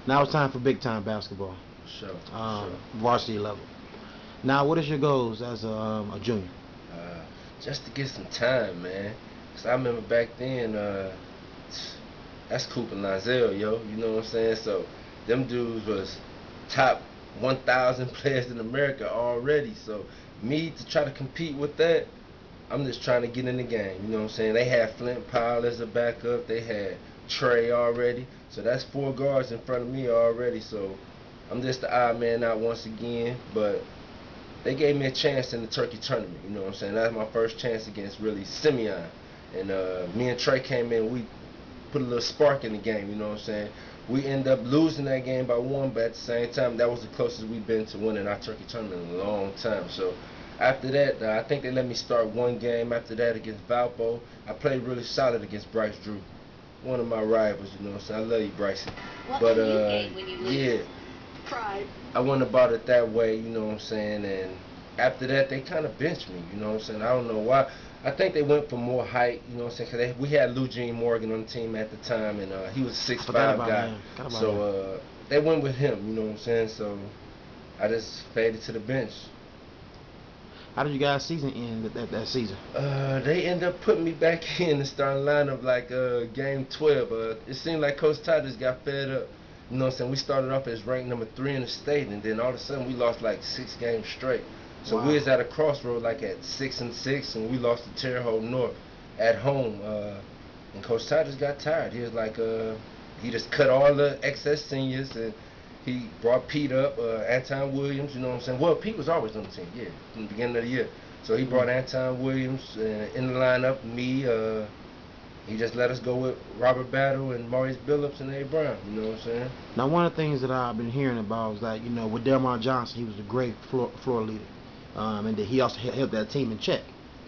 Now it's time for big time basketball, Sure, sure. varsity level. Now, what is your goals as a junior? Uh, just to get some time, man. Cause I remember back then, that's Cooper Lonzel, yo. You know what I'm saying? So them dudes was top 1,000 players in America already. So me to try to compete with that, I'm just trying to get in the game. You know what I'm saying? They had Flint Powell as a backup. They had Trey already. So that's four guards in front of me already. So I'm just the odd man out once again. But they gave me a chance in the Turkey tournament. You know what I'm saying? That was my first chance against really Simeon. And me and Trey came in. We put a little spark in the game. You know what I'm saying? We end up losing that game by one, but at the same time, that was the closest we've been to winning our Turkey tournament in a long time. So after that, I think they let me start one game after that against Valpo. I played really solid against Bryce Drew, one of my rivals. You know what I'm saying? I love you, Bryson. But yeah, Pride. I went about it that way, you know what I'm saying, and after that they kind of benched me, you know what I'm saying. I don't know why. I think they went for more height, you know what I'm saying, because we had Lou Jean Morgan on the team at the time, and he was a 6'5" guy. So they went with him, you know what I'm saying. So I just faded to the bench. How did you guys' season end that season? They end up putting me back in the starting lineup like game 12. It seemed like Coach Todd just got fed up. You know what I'm saying? We started off as ranked number 3 in the state, and then all of a sudden we lost like 6 games straight. So Wow. we was at a crossroad like at 6-6, and we lost to Terre Haute North at home. And Coach Todd just got tired. He was like, he just cut all the excess seniors, and he brought Pete up, Anton Williams, you know what I'm saying? Well, Pete was always on the team, yeah, from the beginning of the year. So he brought Anton Williams in the lineup, me, he just let us go with Robert Battle and Maurice Billups and A. Brown, you know what I'm saying? Now, one of the things that I've been hearing about is that, with Delmar Johnson, he was a great floor leader, and that he also helped that team in check.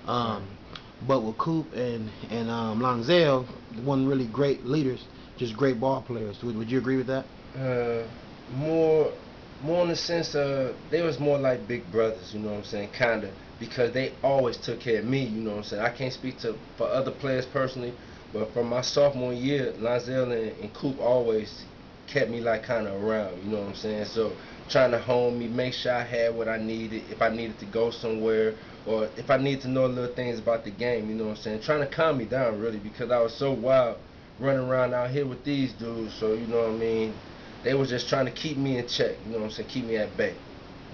But with Coop and Lonzel, one really great leaders, just great ball players. Would you agree with that? More in the sense of they was more like big brothers, you know what I'm saying, kinda, because they always took care of me, you know what I'm saying. I can't speak for other players personally, but from my sophomore year, Lonzel and Coop always kept me like kinda around, you know what I'm saying. So trying to hone me, make sure I had what I needed, if I needed to go somewhere, or if I needed to know little things about the game, you know what I'm saying. Trying to calm me down really, because I was so wild running around out here with these dudes, so you know what I mean. They was just trying to keep me in check, you know what I'm saying, keep me at bay.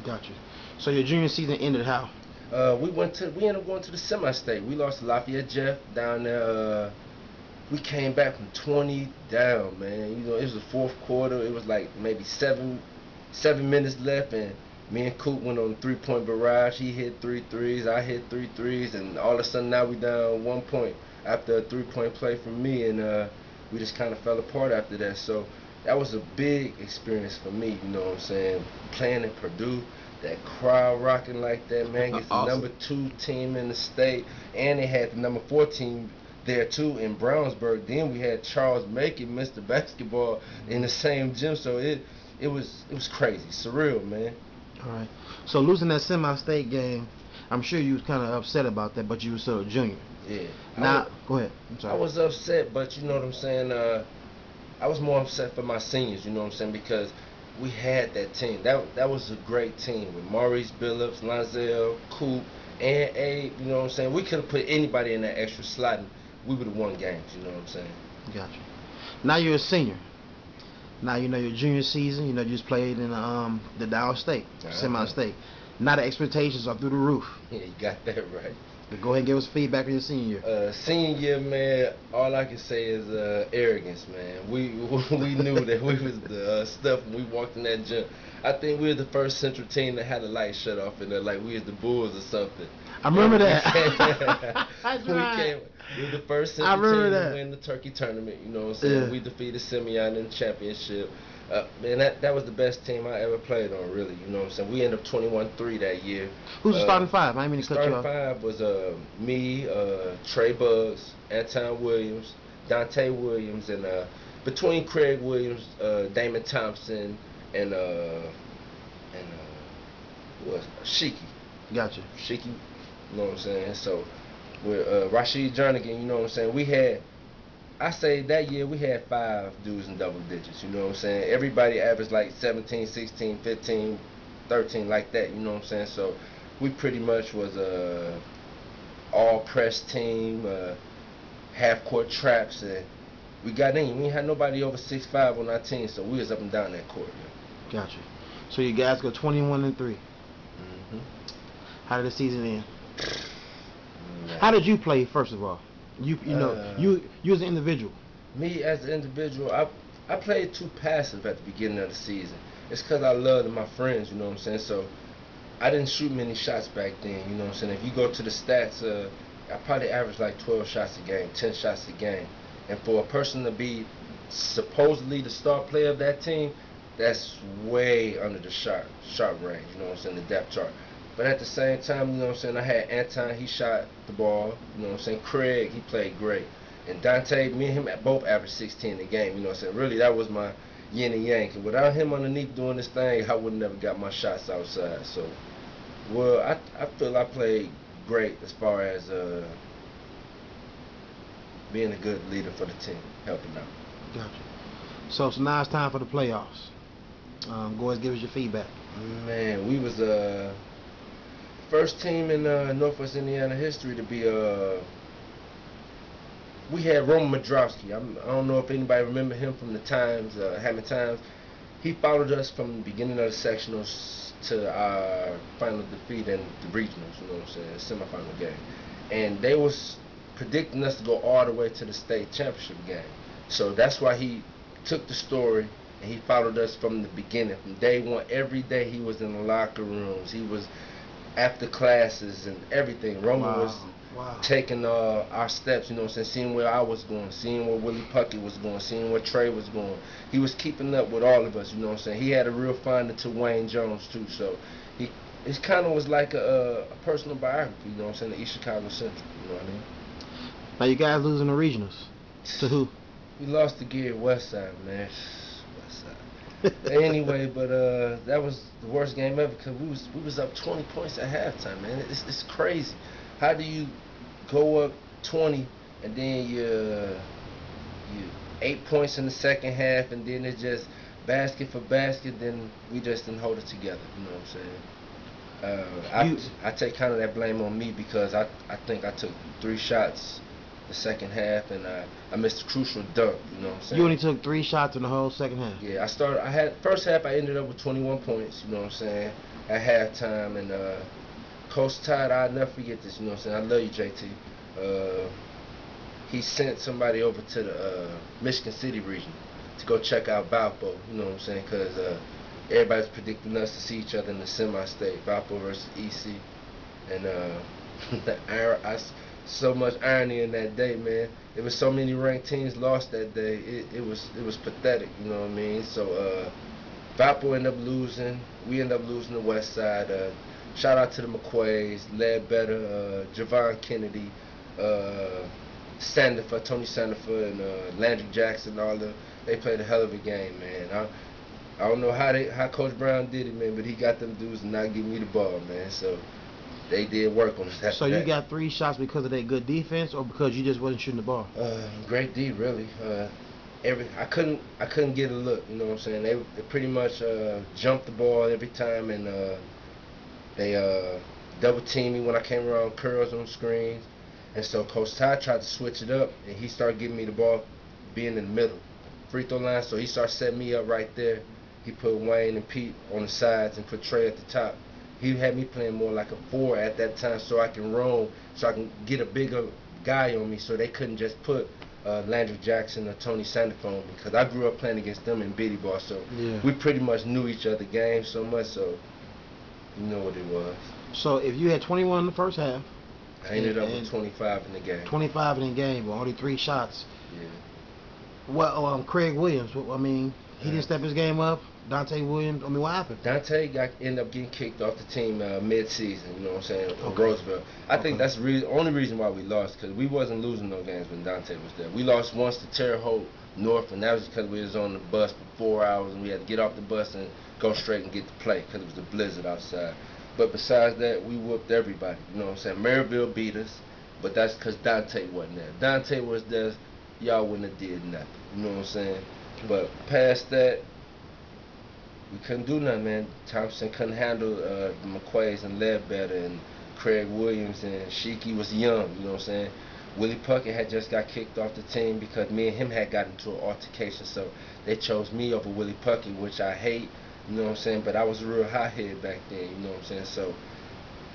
Gotcha. So your junior season ended how? We ended up going to the semi-state. We lost to Lafayette Jeff down there. We came back from 20 down, man. You know, it was the fourth quarter. It was like maybe seven minutes left, and me and Coop went on a 3-point barrage. He hit 3 threes, I hit 3 threes, and all of a sudden now we down 1 point after a 3-point play from me, and we just kind of fell apart after that. So that was a big experience for me, you know what I'm saying? Playing in Purdue, that crowd rocking like that, man. It's the Awesome. number 2 team in the state, and they had the number 4 team there too in Brownsburg. Then we had Charles Macon, Mr. Basketball, in the same gym. So it was crazy, surreal, man. All right. So losing that semi-state game, I'm sure you was kind of upset about that, but you were still a junior. Yeah. Now, go ahead. I'm I sorry. was upset, but you know what I'm saying. I was more upset for my seniors, you know what I'm saying, because we had that team. That was a great team with Maurice Billups, Lonzel, Coop, and Abe. You know what I'm saying. We could have put anybody in that extra slot, and we would have won games. You know what I'm saying. Gotcha. Now you're a senior. Now your junior season. You just played in the Dallas State semi-state. Now the expectations are through the roof. Yeah, you got that right. But go ahead and give us feedback on your senior year. Senior year, man, all I can say is arrogance, man. We knew that we was the stuff when we walked in that gym. I think we were the first Central team that had the light shut off in there, like we was the Bulls or something. I remember that. We were the first Central team to win the Turkey tournament. You know what I'm saying? Yeah. We defeated Simeon in the championship. Man, that was the best team I ever played on, really. You know what I'm saying? We ended up 21-3 that year. Who's the starting five? I didn't mean to cut you off. Starting five was me, Trey Bugs, Anton Williams, Dante Williams, and between Craig Williams, Damon Thompson, and who else? Shiki. Gotcha. Shiki, you know what I'm saying? So with Rashid Jernigan, you know what I'm saying? We had I say that year we had 5 dudes in double digits, you know what I'm saying? Everybody averaged like 17, 16, 15, 13, like that, you know what I'm saying? So we pretty much was a all press team, half court traps, and we got in. We ain't had nobody over 6'5" on our team, so we was up and down that court. Gotcha. So you guys go 21-3. Mm-hmm. How did the season end? Man. How did you play, first of all? You know, you as an individual. Me as an individual, I played too passive at the beginning of the season. It's because I loved my friends, you know what I'm saying? So I didn't shoot many shots back then, you know what I'm saying? If you go to the stats, I probably averaged like 12 shots a game, 10 shots a game. And for a person to be supposedly the star player of that team, that's way under the sharp range, you know what I'm saying, the depth chart. But at the same time, you know what I'm saying, I had Anton, he shot the ball, you know what I'm saying, Craig, he played great. And Dante, me and him both averaged 16 a game, you know what I'm saying. Really, that was my yin and yang. Cause without him underneath doing this thing, I would never got my shots outside. So, well, I feel I played great as far as being a good leader for the team, helping out. Gotcha. So now it's time for the playoffs. Go ahead, give us your feedback. Man, we was first team in Northwest Indiana history to be we had Roman Modrowski. I don't know if anybody remember him from the Times, Hammond Times. He followed us from the beginning of the sectionals to our final defeat in the regionals, you know what I'm saying, semifinal game. And they was predicting us to go all the way to the state championship game. So that's why he took the story and he followed us from the beginning. From day one, every day he was in the locker rooms. He was after classes and everything. Roman was taking our steps, you know what I'm saying, seeing where I was going, seeing where Willie Puckett was going, seeing where Trey was going. He was keeping up with all of us, you know what I'm saying. He had a real finder to Wayne Jones too, so it kind of was like a personal biography, you know what I'm saying, the East Chicago Central, you know what I mean. Now you guys losing the regionals. To who? We lost the Gear Westside, man. Anyway, but that was the worst game ever because we was up 20 points at halftime, man. It's crazy. How do you go up 20 and then you 8 points in the second half and then it's just basket for basket? Then we just didn't hold it together. You know what I'm saying? I take kind of that blame on me because I think I took 3 shots the second half, and I missed a crucial dunk, you know what I'm saying? You only took 3 shots in the whole second half? Yeah, I had first half, I ended up with 21 points, you know what I'm saying, at halftime, and Coach Todd, I'll never forget this, you know what I'm saying, I love you, JT. He sent somebody over to the Michigan City region to go check out Valpo, you know what I'm saying, because everybody's predicting us to see each other in the semi-state, Valpo versus EC, and so much irony in that day, man. There was so many ranked teams lost that day. It was pathetic, you know what I mean? So Valpo ended up losing. We ended up losing the West Side. Shout out to the McQuays, Ledbetter, Javon Kennedy, Sandifer, Tony Sandifer, and Landry Jackson. They played a hell of a game, man. I don't know how Coach Brown did it, man, but he got them dudes to not give me the ball, man. So they did work on that. So you got 3 shots because of that good defense, or because you just wasn't shooting the ball? Great D, really. I couldn't get a look. You know what I'm saying? They pretty much jumped the ball every time, and they double teamed me when I came around curls on screens. And so Coach Todd tried to switch it up, and he started giving me the ball, being in the middle, free throw line. So he started setting me up right there. He put Wayne and Pete on the sides and put Trey at the top. He had me playing more like a 4 at that time so I can roam, so I can get a bigger guy on me so they couldn't just put Landry Jackson or Tony Sandifer on me, because I grew up playing against them in Biddy Ball, so we pretty much knew each other games so much, so you know what it was. So if you had 21 in the first half, I ended up with 25 in the game. 25 in the game, but only 3 shots. Yeah. Well, Craig Williams, I mean, he didn't step his game up. Dante Williams, I mean, what happened? Dante ended up getting kicked off the team mid-season, you know what I'm saying, in Roseville. I think that's the only reason why we lost, because we wasn't losing no games when Dante was there. We lost once to Terre Haute North, and that was because we was on the bus for 4 hours, and we had to get off the bus and go straight and get to play, because it was a blizzard outside. But besides that, we whooped everybody, you know what I'm saying. Maryville beat us, but that's because Dante wasn't there. Dante was there y'all wouldn't have did nothing. You know what I'm saying? But past that, we couldn't do nothing, man. Thompson couldn't handle the McQuays and Ledbetter and Craig Williams, and Sheiky was young, you know what I'm saying? Willie Puckett had just got kicked off the team because me and him had gotten into an altercation, so they chose me over Willie Puckett, which I hate, you know what I'm saying? But I was a real hothead back then, you know what I'm saying? So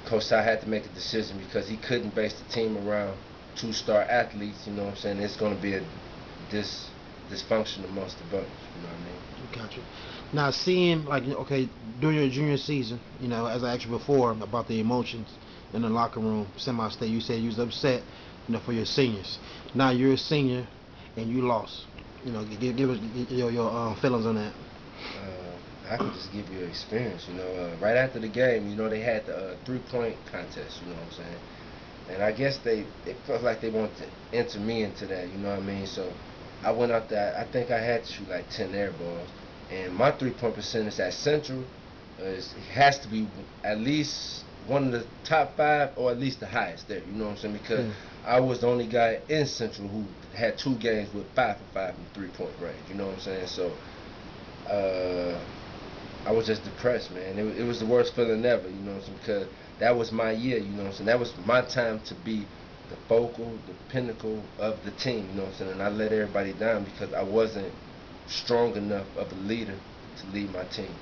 Coach Ty had to make a decision because he couldn't base the team around two-star athletes, you know what I'm saying? It's going to be a dysfunction amongst the bunch, you know what I mean? Gotcha. Now, seeing like okay during your junior season, as I asked you before about the emotions in the locker room, semi-state, you said you was upset, for your seniors. Now you're a senior and you lost. Give us your feelings on that. I can just give you an experience, right after the game, they had the three-point contest, you know what I'm saying? And I guess they felt like they wanted to enter me into that, you know what I mean? So I went out there, I think I had to shoot like 10 air balls. And my three-point percentage at Central it has to be at least one of the top 5 or at least the highest there, you know what I'm saying? Because I was the only guy in Central who had 2 games with 5 for 5 in three-point range, you know what I'm saying? So I was just depressed, man. It was the worst feeling ever, you know what I'm saying? Because that was my year, you know what I'm saying? That was my time to be the focal, the pinnacle of the team, you know what I'm saying? And I let everybody down because I wasn't strong enough of a leader to lead my team.